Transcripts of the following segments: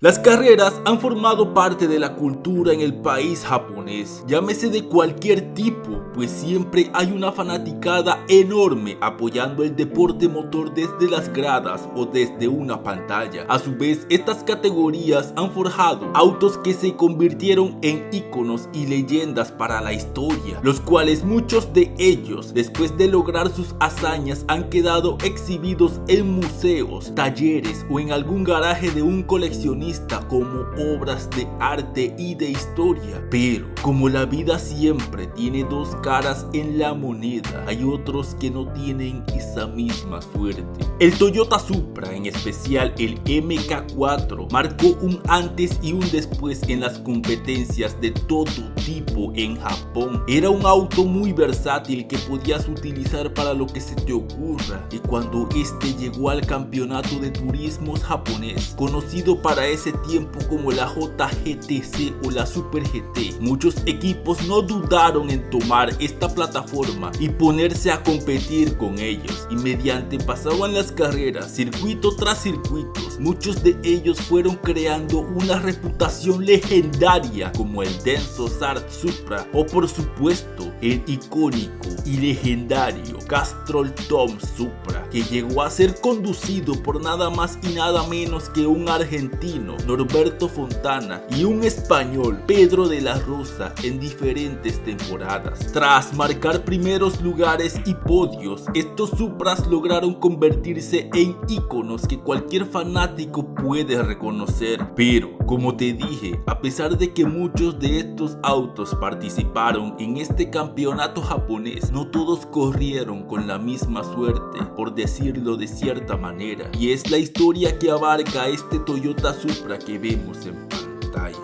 Las carreras han formado parte de la cultura en el país japonés, llámese de cualquier tipo, pues siempre hay una fanaticada enorme apoyando el deporte motor desde las gradas o desde una pantalla. A su vez, estas categorías han forjado autos que se convirtieron en íconos y leyendas para la historia, los cuales muchos de ellos, después de lograr sus hazañas, han quedado exhibidos en museos, talleres o en algún garaje de un coleccionista como obras de arte y de historia. Pero como la vida siempre tiene dos caras en la moneda, hay otros que no tienen esa misma suerte. El Toyota Supra, en especial el MK4, marcó un antes y un después en las competencias de todo tipo en Japón. Era un auto muy versátil que podías utilizar para lo que se te ocurra, y cuando este llegó al campeonato de turismos japonés, conocido para ese tiempo como la JGTC o la Super GT, muchos equipos no dudaron en tomar esta plataforma y ponerse a competir con ellos, y mediante pasaban las carreras circuito tras circuitos, muchos de ellos fueron creando una reputación legendaria, como el Denso Sart Supra o por supuesto el icónico y legendario Castrol Tom Supra, que llegó a ser conducido por nada más y nada menos que un argentino, Norberto Fontana, y un español, Pedro de la Rosa, en diferentes temporadas. Tras marcar primeros lugares y podios, estos Supras lograron convertirse en íconos que cualquier fanático puede reconocer. Pero, como te dije, a pesar de que muchos de estos autos participaron en este campeonato japonés, no todos corrieron con la misma suerte, por decirlo de cierta manera, y es la historia que abarca este Toyota Supra que vemos en pantalla.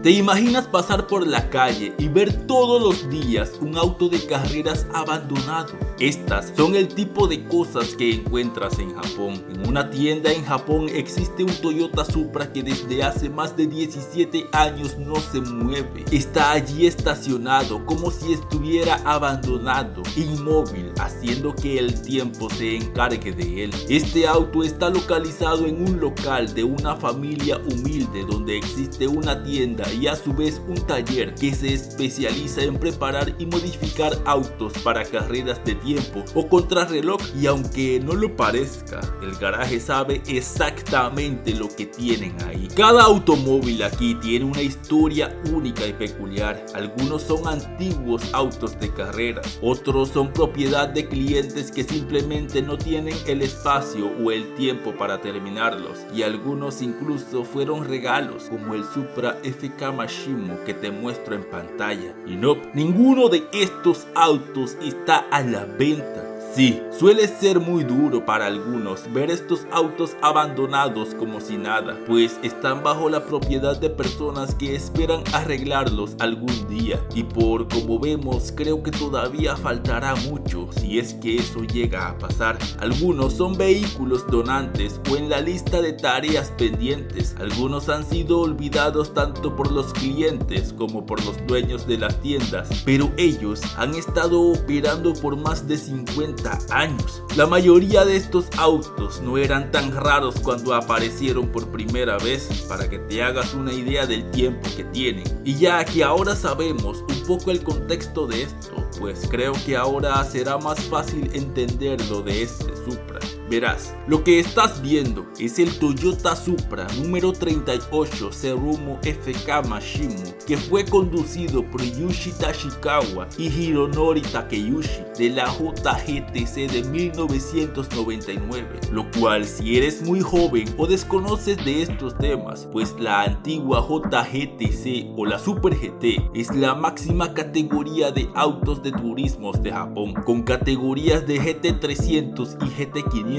¿Te imaginas pasar por la calle y ver todos los días un auto de carreras abandonado? Estas son el tipo de cosas que encuentras en Japón. En una tienda en Japón existe un Toyota Supra que desde hace más de 17 años no se mueve. Está allí estacionado como si estuviera abandonado, inmóvil, haciendo que el tiempo se encargue de él. Este auto está localizado en un local de una familia humilde donde existe una tienda y a su vez un taller que se especializa en preparar y modificar autos para carreras de tiempo o contrarreloj, y aunque no lo parezca, el garaje sabe exactamente lo que tienen ahí. Cada automóvil aquí tiene una historia única y peculiar. Algunos son antiguos autos de carreras, otros son propiedad de clientes que simplemente no tienen el espacio o el tiempo para terminarlos, y algunos incluso fueron regalos, como el Supra FK Mashimo que te muestro en pantalla. Y no, ninguno de estos autos está a la venta. Sí, suele ser muy duro para algunos ver estos autos abandonados como si nada, pues están bajo la propiedad de personas que esperan arreglarlos algún día, y por como vemos, creo que todavía faltará mucho si es que eso llega a pasar. Algunos son vehículos donantes o en la lista de tareas pendientes. Algunos han sido olvidados tanto por los clientes como por los dueños de las tiendas, pero ellos han estado operando por más de 50 años. La mayoría de estos autos no eran tan raros cuando aparecieron por primera vez, para que te hagas una idea del tiempo que tienen. Y ya que ahora sabemos un poco el contexto de esto, pues creo que ahora será más fácil entender lo de este Supra. Verás, lo que estás viendo es el Toyota Supra número 38 Tsurumo FK Mashimo, que fue conducido por Yushi Tashikawa y Hironori Takeuchi de la JGTC de 1999, lo cual, si eres muy joven o desconoces de estos temas, pues la antigua JGTC o la Super GT es la máxima categoría de autos de turismos de Japón, con categorías de GT300 y GT500.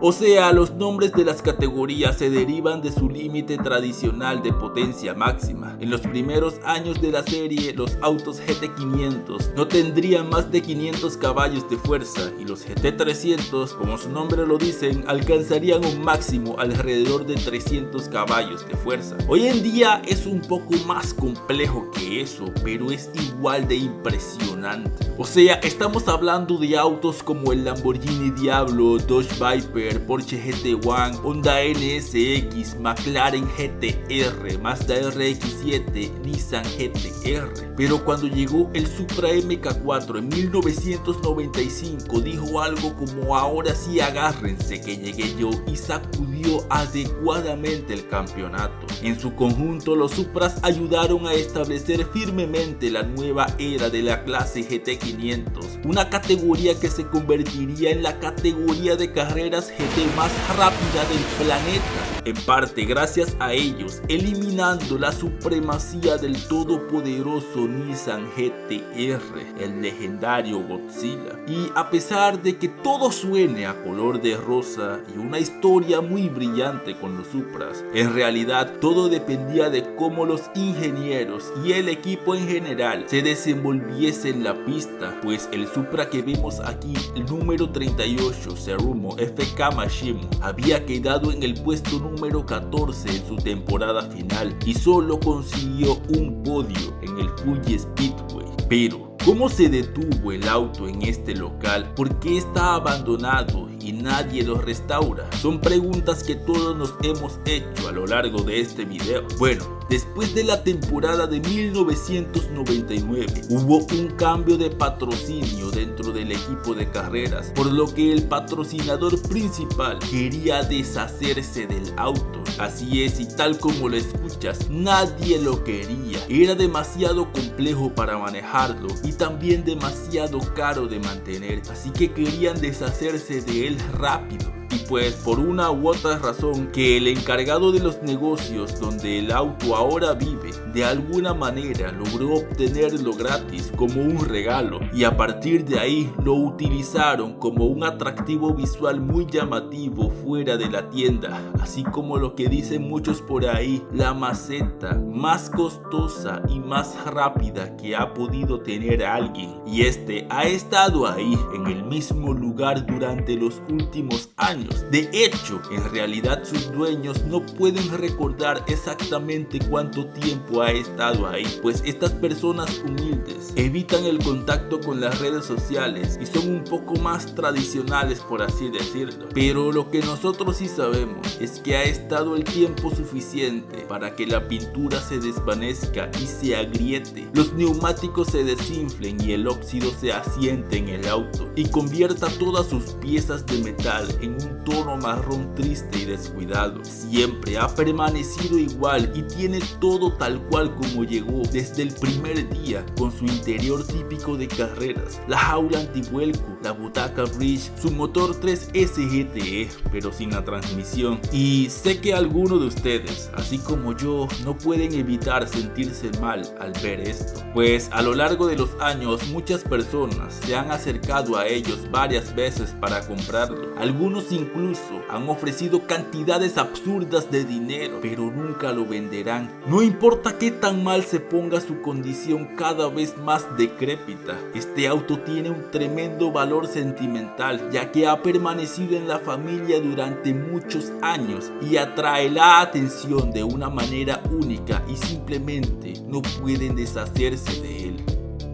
O sea, los nombres de las categorías se derivan de su límite tradicional de potencia máxima. En los primeros años de la serie, los autos GT500 no tendrían más de 500 caballos de fuerza, y los GT300, como su nombre lo dicen, alcanzarían un máximo alrededor de 300 caballos de fuerza. Hoy en día es un poco más complejo que eso, pero es igual de impresionante. O sea, estamos hablando de autos como el Lamborghini Diablo, Dodge Viper, Porsche GT1, Honda NSX, McLaren GTR, Mazda RX-7, Nissan GTR. Pero cuando llegó el Supra MK4 en 1995 dijo algo como: ahora sí agárrense que llegué yo, y sacudió adecuadamente el campeonato. En su conjunto, los Supras ayudaron a establecer firmemente la nueva era de la clase GT500, una categoría que se convertiría en la categoría de carreras GT más rápida del planeta, en parte gracias a ellos, eliminando la supremacía del todopoderoso Nissan GTR, el legendario Godzilla. Y a pesar de que todo suene a color de rosa y una historia muy brillante con los Supras, en realidad todo dependía de cómo los ingenieros y el equipo en general se desenvolviese en la pista, pues el Supra que vemos aquí, el número 38, Tsurumo FK Mashimo, había quedado en el puesto número 14 en su temporada final y solo consiguió un podio en el Fuji Speedway. Pero ¿cómo se detuvo el auto en este local? ¿Por qué está abandonado y nadie lo restaura? Son preguntas que todos nos hemos hecho a lo largo de este video. Bueno, después de la temporada de 1999 hubo un cambio de patrocinio dentro del equipo de carreras, por lo que el patrocinador principal quería deshacerse del auto. Así es, y tal como lo escuchas, nadie lo quería. Era demasiado complejo para manejarlo y también demasiado caro de mantener, así que querían deshacerse de él rápido. Y pues por una u otra razón, que el encargado de los negocios donde el auto ahora vive de alguna manera logró obtenerlo gratis como un regalo, y a partir de ahí lo utilizaron como un atractivo visual muy llamativo fuera de la tienda, así como lo que dicen muchos por ahí, la maceta más costosa y más rápida que ha podido tener alguien. Y este ha estado ahí en el mismo lugar durante los últimos años. De hecho, en realidad sus dueños no pueden recordar exactamente cuánto tiempo ha estado ahí, pues estas personas humildes evitan el contacto con las redes sociales y son un poco más tradicionales, por así decirlo. Pero lo que nosotros sí sabemos es que ha estado el tiempo suficiente para que la pintura se desvanezca y se agriete, los neumáticos se desinflen y el óxido se asiente en el auto y convierta todas sus piezas de metal en un tono marrón triste y descuidado. Siempre ha permanecido igual y tiene todo tal cual como llegó desde el primer día, con su interior típico de carreras, la jaula antivuelco, la butaca bridge, su motor 3S GTE pero sin la transmisión. Y sé que algunos de ustedes, así como yo, no pueden evitar sentirse mal al ver esto, pues a lo largo de los años muchas personas se han acercado a ellos varias veces para comprarlo. Algunos incluso han ofrecido cantidades absurdas de dinero, pero nunca lo venderán. No importa qué tan mal se ponga su condición cada vez más decrépita, este auto tiene un tremendo valor sentimental, ya que ha permanecido en la familia durante muchos años y atrae la atención de una manera única y simplemente no pueden deshacerse de él.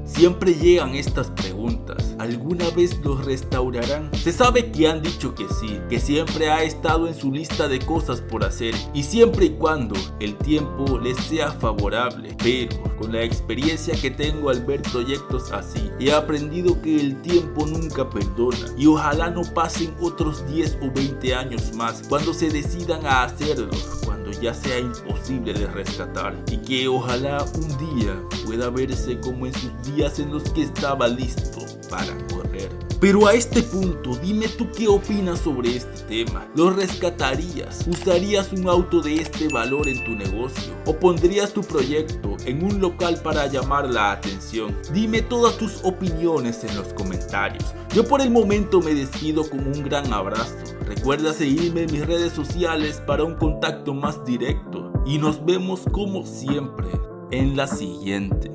Siempre llegan estas preguntas: ¿alguna vez los restaurarán? Se sabe que han dicho que sí, que siempre ha estado en su lista de cosas por hacer, y siempre y cuando el tiempo les sea favorable. Pero con la experiencia que tengo al ver proyectos así, he aprendido que el tiempo nunca perdona, y ojalá no pasen otros 10 o 20 años más cuando se decidan a hacerlo, cuando ya sea imposible de rescatar, y que ojalá un día pueda verse como en sus días en los que estaba listo para correr. Pero a este punto, dime tú qué opinas sobre este tema. ¿Lo rescatarías? ¿Usarías un auto de este valor en tu negocio? ¿O pondrías tu proyecto en un local para llamar la atención? Dime todas tus opiniones en los comentarios. Yo por el momento me despido con un gran abrazo. Recuerda seguirme en mis redes sociales para un contacto más directo. Y nos vemos como siempre en la siguiente.